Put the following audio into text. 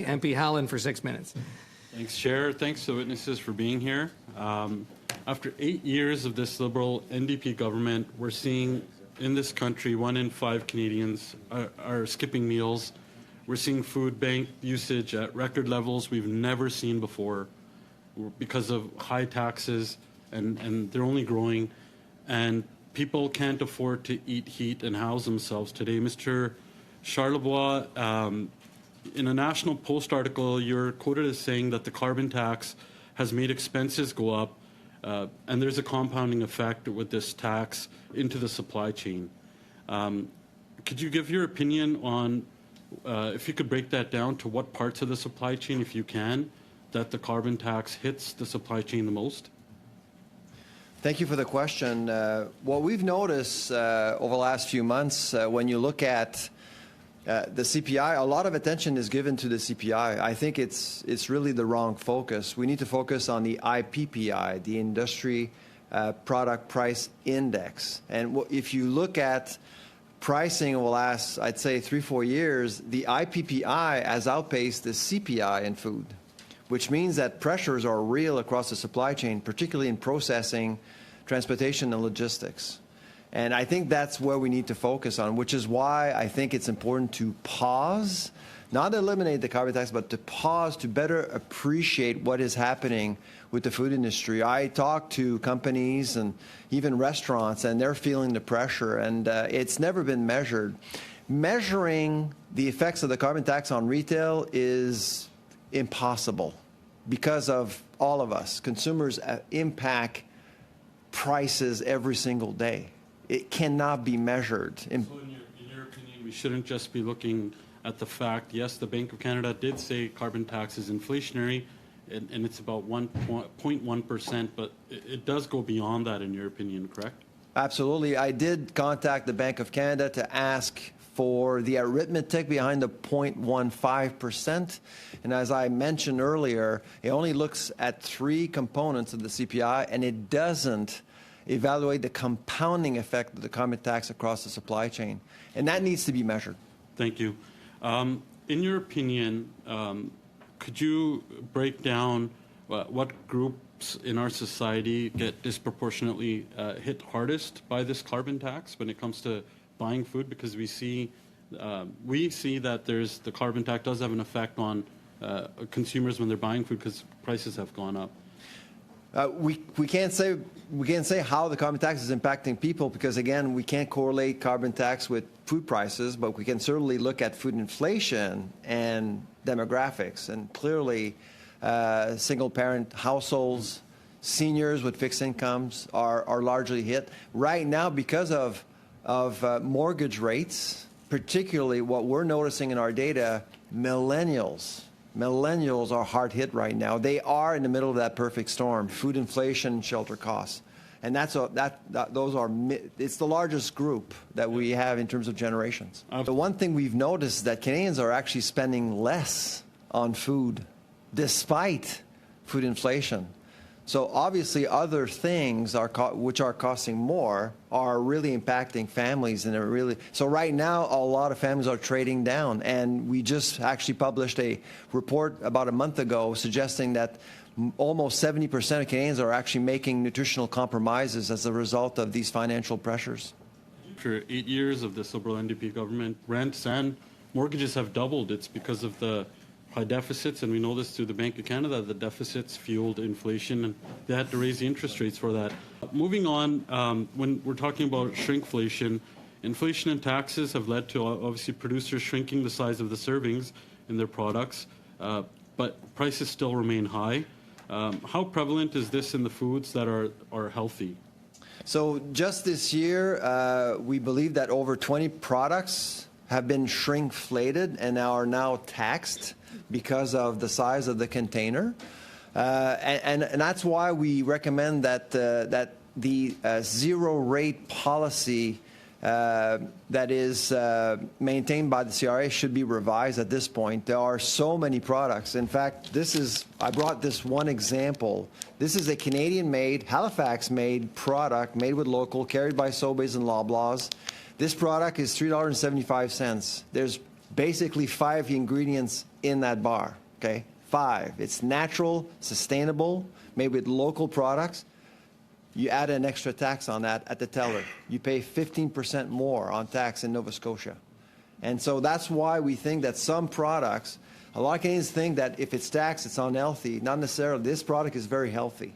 Okay, MP Howland for 6 minutes. Thanks, Chair. Thanks to witnesses for being here. After 8 years of this Liberal NDP government, we're seeing in this country 1 in 5 Canadians are skipping meals. We're seeing food bank usage at record levels we've never seen before because of high taxes, and they're only growing. And people can't afford to eat, heat, and house themselves today. Mr. Charlebois, in a National Post article, you're quoted as saying that the carbon tax has made expenses go up, and there's a compounding effect with this tax into the supply chain. Could you give your opinion on, if you could break that down to what parts of the supply chain, if you can, that the carbon tax hits the supply chain the most? Thank you for the question. What we've noticed over the last few months, when you look at the CPI, a lot of attention is given to the CPI. I think it's really the wrong focus. We need to focus on the IPPI, the Industry Product Price Index. And if you look at pricing over the last, I'd say, 3-4 years, the IPPI has outpaced the CPI in food, which means that pressures are real across the supply chain, particularly in processing, transportation, and logistics. And I think that's where we need to focus on, which is why I think it's important to pause, not eliminate the carbon tax, but to pause to better appreciate what is happening with the food industry. I talk to companies and even restaurants, and they're feeling the pressure, and it's never been measured. Measuring the effects of the carbon tax on retail is impossible because of all of us. Consumers impact prices every single day. It cannot be measured. So in your opinion, we shouldn't just be looking at the fact, yes, the Bank of Canada did say carbon tax is inflationary, and it's about 1.1%, but it does go beyond that, in your opinion, correct? Absolutely. I did contact the Bank of Canada to ask for the arithmetic behind the 0.15%. And as I mentioned earlier, it only looks at 3 components of the CPI, and it doesn't evaluate the compounding effect of the carbon tax across the supply chain. And that needs to be measured. Thank you. In your opinion, could you break down what groups in our society get disproportionately hit hardest by this carbon tax when it comes to buying food? Because we see that the carbon tax does have an effect on consumers when they're buying food because prices have gone up. We can't say how the carbon tax is impacting people because, again, we can't correlate carbon tax with food prices, but we can certainly look at food inflation and demographics. And clearly, single-parent households, seniors with fixed incomes are largely hit. Right now, because of mortgage rates, particularly what we're noticing in our data, Millennials are hard hit right now. They are in the middle of that perfect storm: food inflation, shelter costs, and it's the largest group that we have in terms of generations. The one thing we've noticed is that Canadians are actually spending less on food, despite food inflation. So obviously, other things which are costing more are really impacting families, and so right now a lot of families are trading down. And we just actually published a report about a month ago suggesting that almost 70% of Canadians are actually making nutritional compromises as a result of these financial pressures. For 8 years of this Liberal NDP government, rents and mortgages have doubled. It's because of the high deficits, and we know this through the Bank of Canada. The deficits fueled inflation, and they had to raise the interest rates for that. Moving on, when we're talking about shrinkflation, inflation and taxes have led to obviously producers shrinking the size of the servings in their products, but prices still remain high. How prevalent is this in the foods that are healthy? So just this year, we believe that over 20 products have been shrinkflated and are now taxed because of the size of the container. And that's why we recommend that the zero rate policy that is maintained by the CRA should be revised at this point. There are so many products. In fact, I brought this one example. This is a Canadian-made, Halifax-made product made with local, carried by Sobeys and Loblaws. This product is $3.75. There's basically 5 ingredients in that bar, okay? 5. It's natural, sustainable, made with local products. You add an extra tax on that at the teller. You pay 15% more on tax in Nova Scotia. And so that's why we think that some products, a lot of Canadians think that if it's taxed, it's unhealthy. Not necessarily. This product is very healthy.